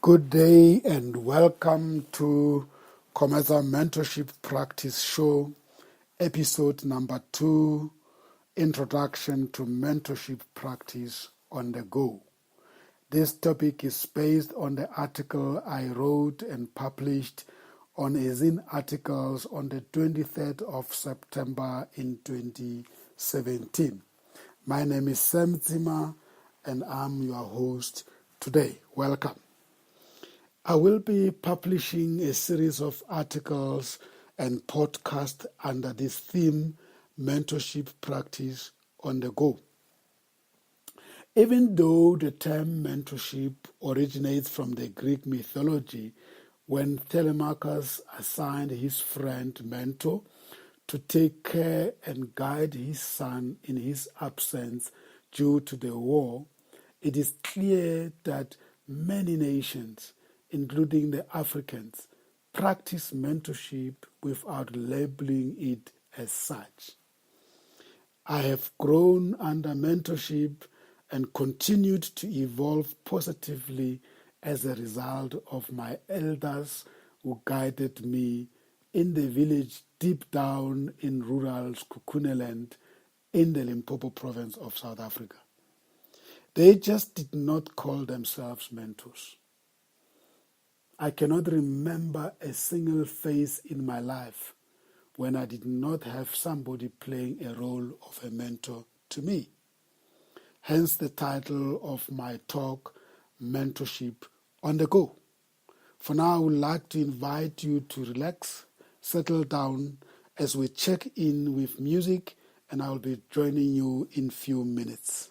Good day and welcome to COMETSA Mentorship Practice Show, episode number 2, Introduction to Mentorship Practice on the Go. This topic is based on the article I wrote and published on Zine Articles on the 23rd of September in 2017. My name is Sam Zima and I'm your host today. Welcome. I will be publishing a series of articles and podcasts under this theme, Mentorship Practice on the Go. Even though the term mentorship originates from the Greek mythology, when Telemachus assigned his friend Mentor to take care and guide his son in his absence due to the war, it is clear that many nations, including the Africans, practice mentorship without labeling it as such. I have grown under mentorship and continued to evolve positively as a result of my elders who guided me in the village deep down in rural Skukuneland in the Limpopo province of South Africa. They just did not call themselves mentors. I cannot remember a single phase in my life when I did not have somebody playing a role of a mentor to me. Hence the title of my talk, Mentorship on the Go. For now, I would like to invite you to relax, settle down as we check in with music, and I will be joining you in few minutes.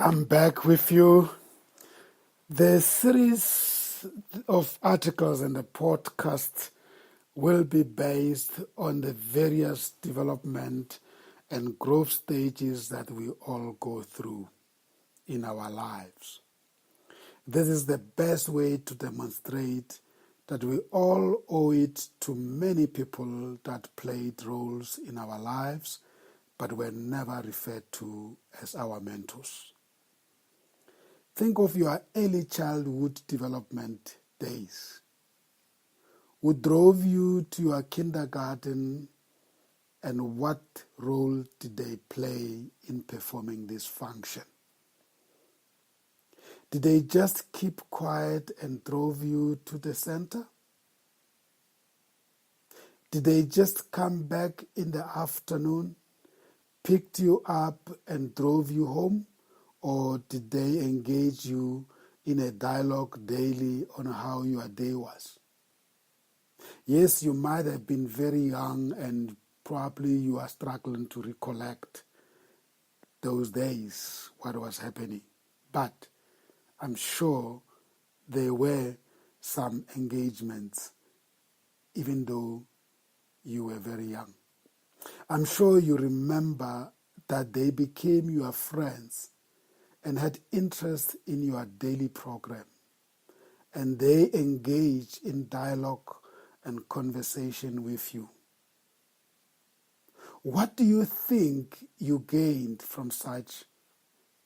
I'm back with you. The series of articles and the podcast will be based on the various development and growth stages that we all go through in our lives. This is the best way to demonstrate that we all owe it to many people that played roles in our lives but were never referred to as our mentors. Think of your early childhood development days. Who drove you to your kindergarten, and what role did they play in performing this function? Did they just keep quiet and drove you to the center? Did they just come back in the afternoon, picked you up and drove you home? Or did they engage you in a dialogue daily on how your day was? Yes, you might have been very young and probably you are struggling to recollect those days, what was happening. But I'm sure there were some engagements, even though you were very young. I'm sure you remember that they became your friends and had interest in your daily program, and they engaged in dialogue and conversation with you. What do you think you gained from such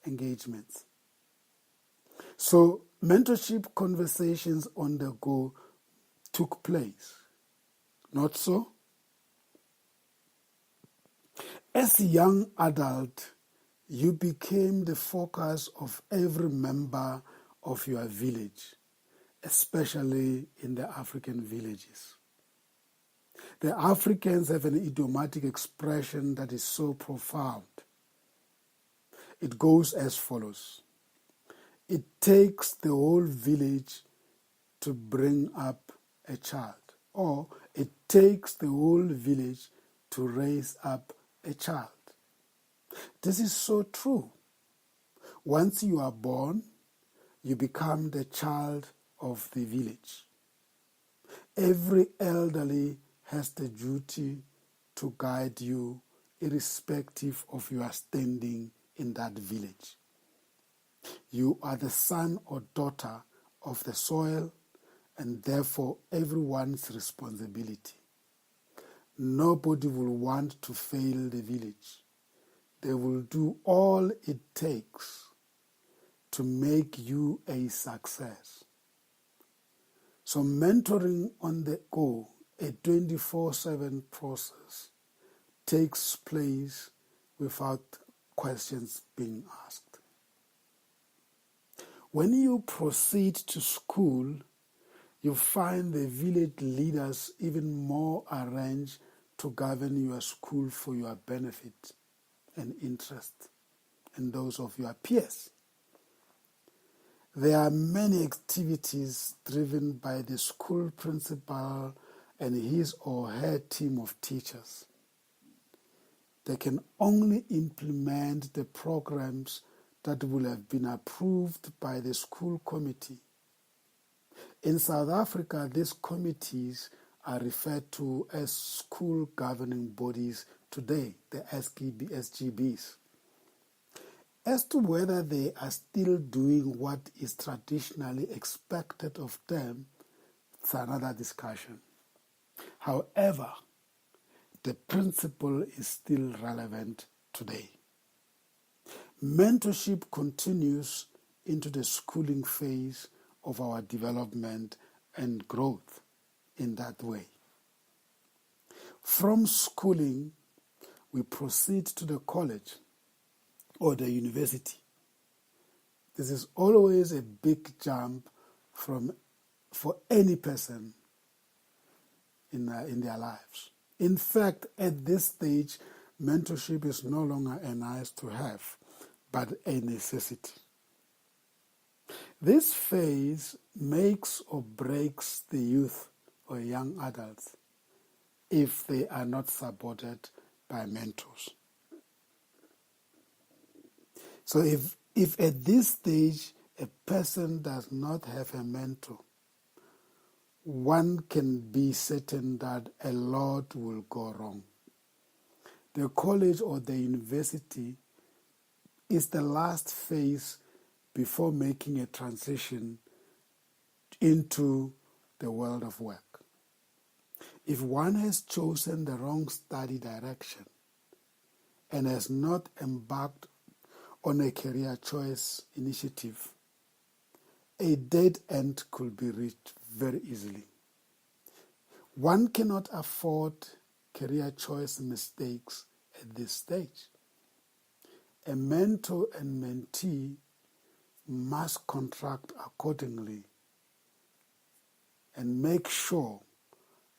engagements? So, mentorship conversations on the go took place, not so? As a young adult, you became the focus of every member of your village, especially in the African villages. The Africans have an idiomatic expression that is so profound. It goes as follows. It takes the whole village to bring up a child, or it takes the whole village to raise up a child. This is so true. Once you are born, you become the child of the village. Every elderly has the duty to guide you irrespective of your standing in that village. You are the son or daughter of the soil and therefore everyone's responsibility. Nobody will want to fail the village. They will do all it takes to make you a success. So mentoring on the go, a 24/7 process, takes place without questions being asked. When you proceed to school, you find the village leaders even more arranged to govern your school for your benefit and interest and those of your peers. There are many activities driven by the school principal and his or her team of teachers. They can only implement the programs that will have been approved by the school committee. In South Africa, these committees are referred to as school governing bodies today, the SGBs. As to whether they are still doing what is traditionally expected of them, it's another discussion. However, the principle is still relevant today. Mentorship continues into the schooling phase of our development and growth in that way. From schooling, we proceed to the college or the university. This is always a big jump for any person in their lives. In fact, at this stage, mentorship is no longer a nice to have, but a necessity. This phase makes or breaks the youth or young adults if they are not supported by mentors. So if If at this stage a person does not have a mentor, one can be certain that a lot will go wrong. The college or the university is the last phase before making a transition into the world of work. If one has chosen the wrong study direction and has not embarked on a career choice initiative, a dead end could be reached very easily. One cannot afford career choice mistakes at this stage. A mentor and mentee must contract accordingly and make sure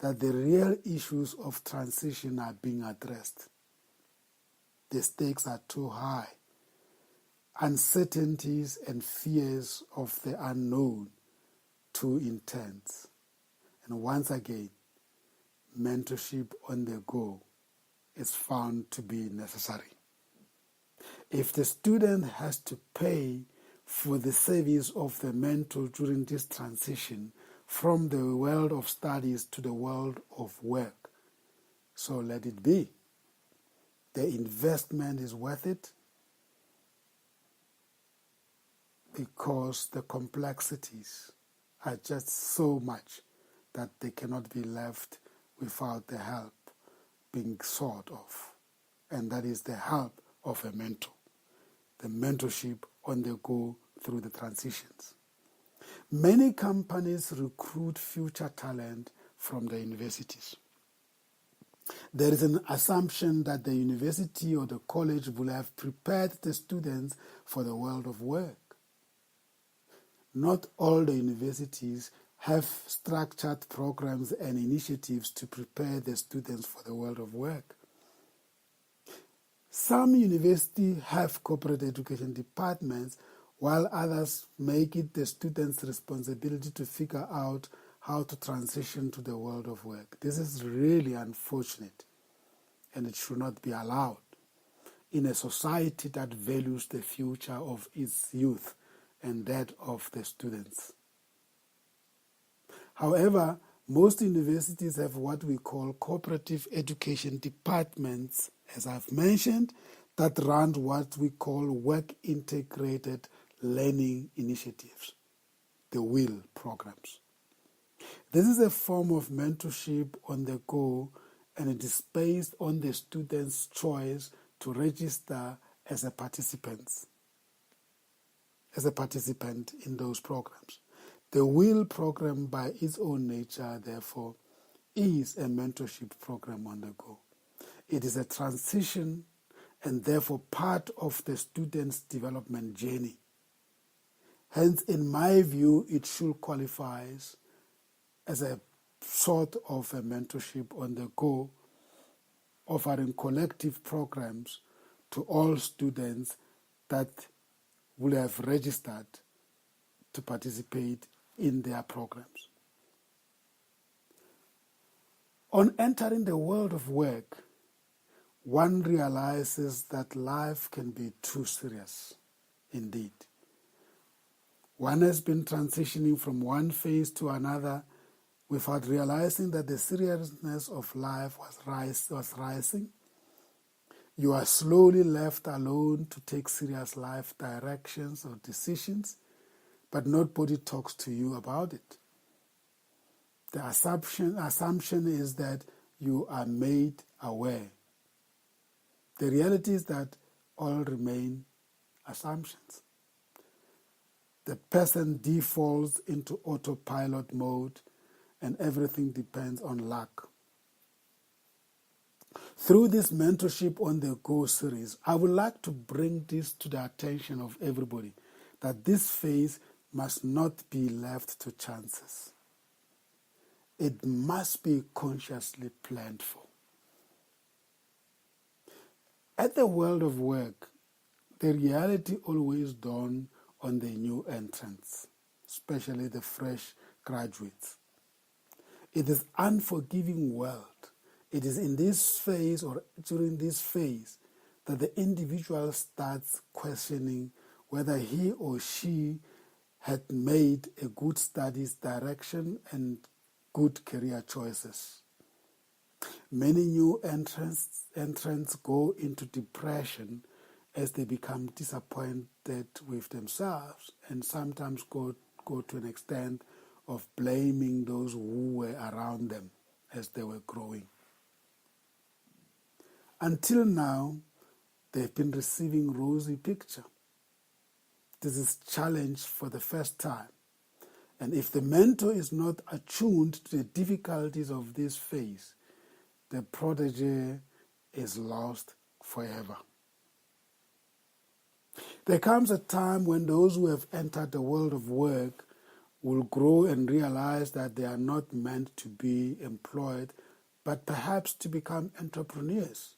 that the real issues of transition are being addressed. The stakes are too high. Uncertainties and fears of the unknown too intense. And once again, mentorship on the go is found to be necessary. If the student has to pay for the service of the mentor during this transition from the world of studies to the world of work, so let it be. The investment is worth it because the complexities are just so much that they cannot be left without the help being sought of. And that is the help of a mentor, the mentorship on the go through the transitions. Many companies recruit future talent from the universities. There is an assumption that the university or the college will have prepared the students for the world of work. Not all the universities have structured programs and initiatives to prepare the students for the world of work. Some universities have Cooprative Education Departments, while others make it the students' responsibility to figure out how to transition to the world of work. This is really unfortunate, and it should not be allowed in a society that values the future of its youth and that of the students. However, most universities have what we call Cooperative Education Departments, as I've mentioned, that run what we call Work Integrated Learning Initiatives, the WIL programs. This is a form of mentorship on the go, and it is based on the student's choice to register as a participant in those programs. The WIL program, by its own nature, therefore, is a mentorship program on the go. It is a transition and therefore part of the student's development journey. Hence, in my view, it should qualify as a sort of a mentorship on the go, offering collective programs to all students that will have registered to participate in their programs. On entering the world of work, one realizes that life can be too serious indeed. One has been transitioning from one phase to another without realizing that the seriousness of life was rising. You are slowly left alone to take serious life directions or decisions, but nobody talks to you about it. The assumption is that you are made aware. The reality is that all remain assumptions. The person defaults into autopilot mode and everything depends on luck. Through this Mentorship on the Go series, I would like to bring this to the attention of everybody, that this phase must not be left to chances. It must be consciously planned for. At the world of work, the reality always dawns on the new entrants, especially the fresh graduates. It is an unforgiving world. It is in this phase or during this phase that the individual starts questioning whether he or she had made a good studies direction and good career choices. Many new entrants go into depression as they become disappointed with themselves and sometimes go to an extent of blaming those who were around them as they were growing. Until now, they've been receiving rosy picture. This is challenged for the first time. And if the mentor is not attuned to the difficulties of this phase, the protege is lost forever. There comes a time when those who have entered the world of work will grow and realize that they are not meant to be employed, but perhaps to become entrepreneurs.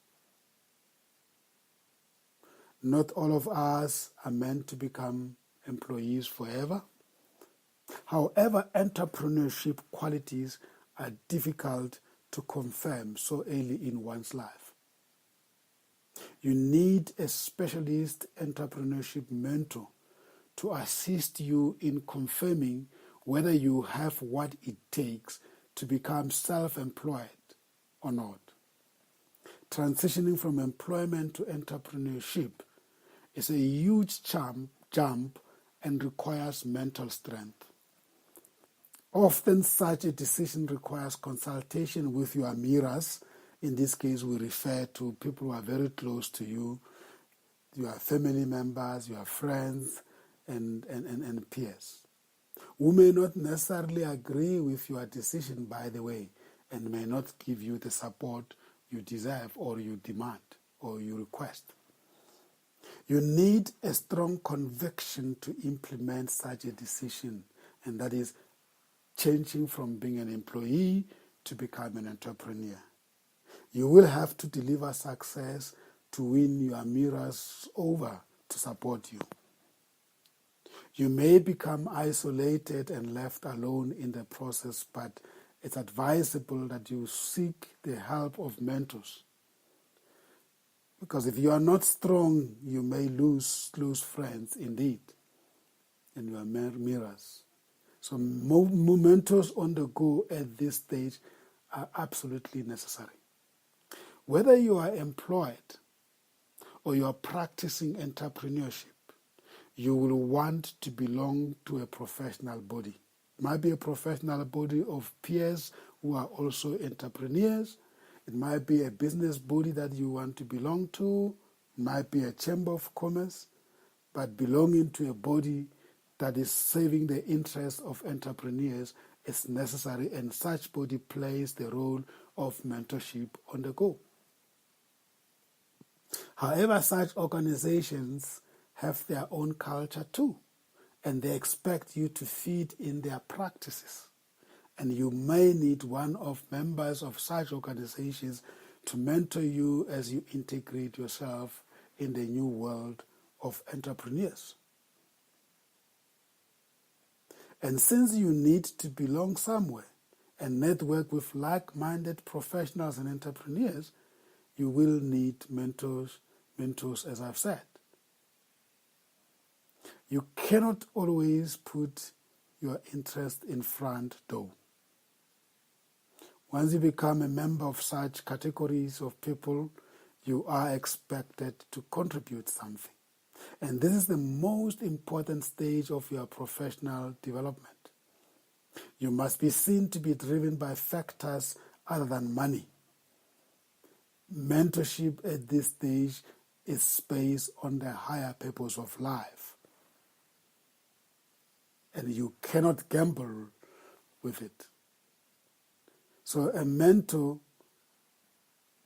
Not all of us are meant to become employees forever. However, entrepreneurship qualities are difficult to confirm so early in one's life. You need a specialist entrepreneurship mentor to assist you in confirming whether you have what it takes to become self-employed or not. Transitioning from employment to entrepreneurship is a huge jump and requires mental strength. Often such a decision requires consultation with your mirrors. In this case, we refer to people who are very close to you, your family members, your friends, and peers, who may not necessarily agree with your decision, by the way, and may not give you the support you deserve or you demand or you request. You need a strong conviction to implement such a decision, and that is changing from being an employee to become an entrepreneur. You will have to deliver success to win your mirrors over to support you. You may become isolated and left alone in the process, but it's advisable that you seek the help of mentors. Because if you are not strong, you may lose friends indeed in your mirrors. So mentors on the go at this stage are absolutely necessary. Whether you are employed or you are practicing entrepreneurship, you will want to belong to a professional body. It might be a professional body of peers who are also entrepreneurs. It might be a business body that you want to belong to. It might be a chamber of commerce. But belonging to a body that is serving the interests of entrepreneurs is necessary, and such body plays the role of mentorship on the go. However, such organizations have their own culture too, and they expect you to feed in their practices. And you may need one of members of such organizations to mentor you as you integrate yourself in the new world of entrepreneurs. And since you need to belong somewhere and network with like-minded professionals and entrepreneurs, you will need mentors as I've said. You cannot always put your interest in front though. Once you become a member of such categories of people, you are expected to contribute something. And this is the most important stage of your professional development. You must be seen to be driven by factors other than money. Mentorship at this stage is based on the higher purpose of life. And you cannot gamble with it. So a mentor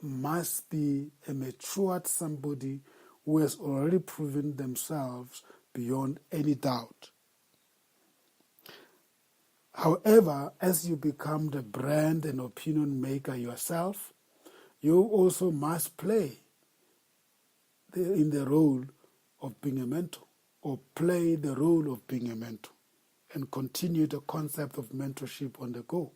must be a matured somebody who has already proven themselves beyond any doubt. However, as you become the brand and opinion maker yourself, you also must play in the role of being a mentor, or play the role of being a mentor, and continue the concept of mentorship on the go.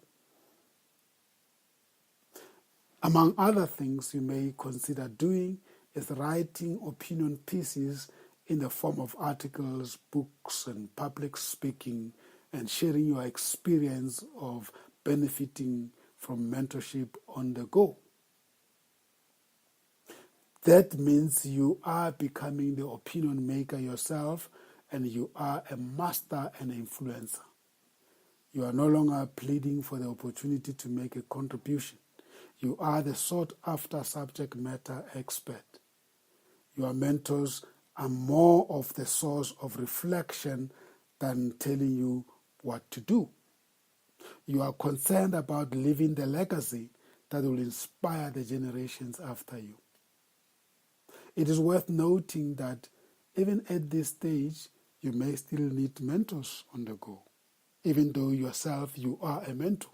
Among other things you may consider doing is writing opinion pieces in the form of articles, books, and public speaking, and sharing your experience of benefiting from mentorship on the go. That means you are becoming the opinion maker yourself, and you are a master and influencer. You are no longer pleading for the opportunity to make a contribution. You are the sought-after subject matter expert. Your mentors are more of the source of reflection than telling you what to do. You are concerned about leaving the legacy that will inspire the generations after you. It is worth noting that even at this stage, you may still need mentors on the go, even though yourself you are a mentor.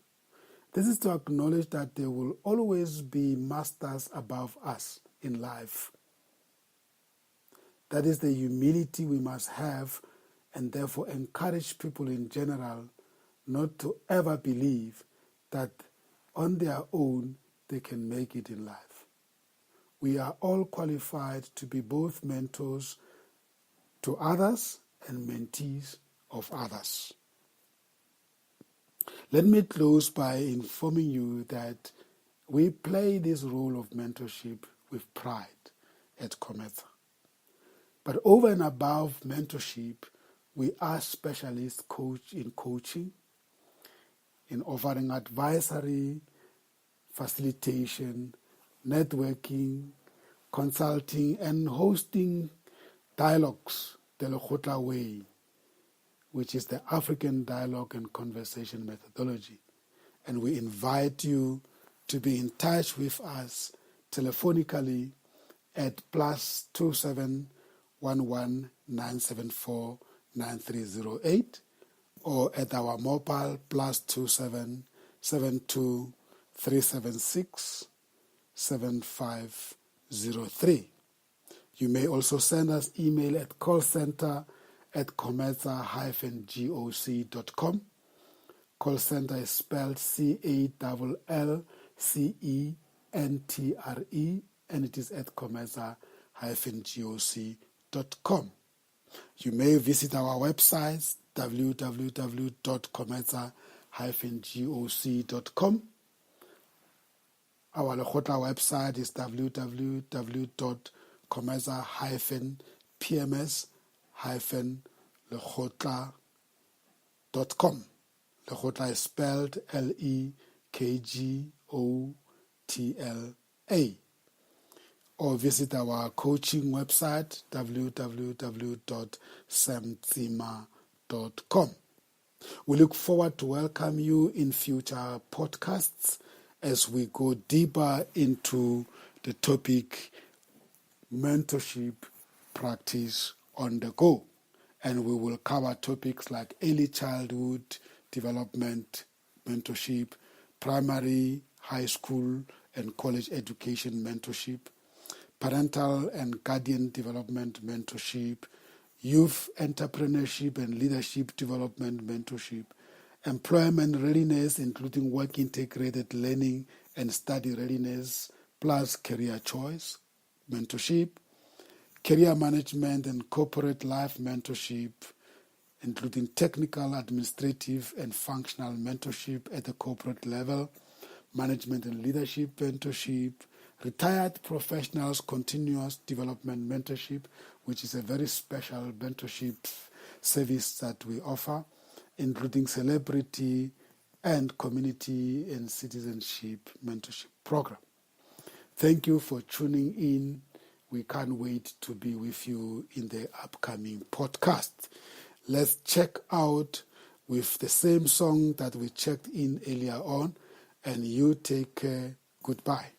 This is to acknowledge that there will always be masters above us in life. That is the humility we must have, and therefore encourage people in general not to ever believe that on their own they can make it in life. We are all qualified to be both mentors to others and mentees of others. Let me close by informing you that we play this role of mentorship with pride at COMETSA. But over and above mentorship, we are specialists in coaching, in offering advisory, facilitation, networking, consulting, and hosting dialogues, the Lekgotla Way, which is the African Dialogue and Conversation Methodology. And we invite you to be in touch with us telephonically at +27 11 974 9308 or at our mobile +27 72 376 7503. You may also send us email at callcenter@cometsa-goc.com. Call center is spelled CALLCENTRE, and it is at cometsa-goc.com. You may visit our websites www.cometsa-goc.com. Our Lekgotla website is www.comesa-pms-lekgotla.com. Lekgotla is spelled LEKGOTLA. Or visit our coaching website www.samtsima.com. We look forward to welcome you in future podcasts as we go deeper into the topic mentorship practice on the go. And we will cover topics like early childhood development mentorship, primary, high school, and college education mentorship, Parental and Guardian Development Mentorship, Youth Entrepreneurship and Leadership Development Mentorship, Employment Readiness, including Work Integrated Learning and Study Readiness, plus Career Choice Mentorship, Career Management and Corporate Life Mentorship, including Technical, Administrative, and Functional Mentorship at the corporate level, Management and Leadership Mentorship, Retired Professionals Continuous Development Mentorship, which is a very special mentorship service that we offer, including Celebrity and Community and Citizenship Mentorship Program. Thank you for tuning in. We can't wait to be with you in the upcoming podcast. Let's check out with the same song that we checked in earlier on, and you take care. Goodbye.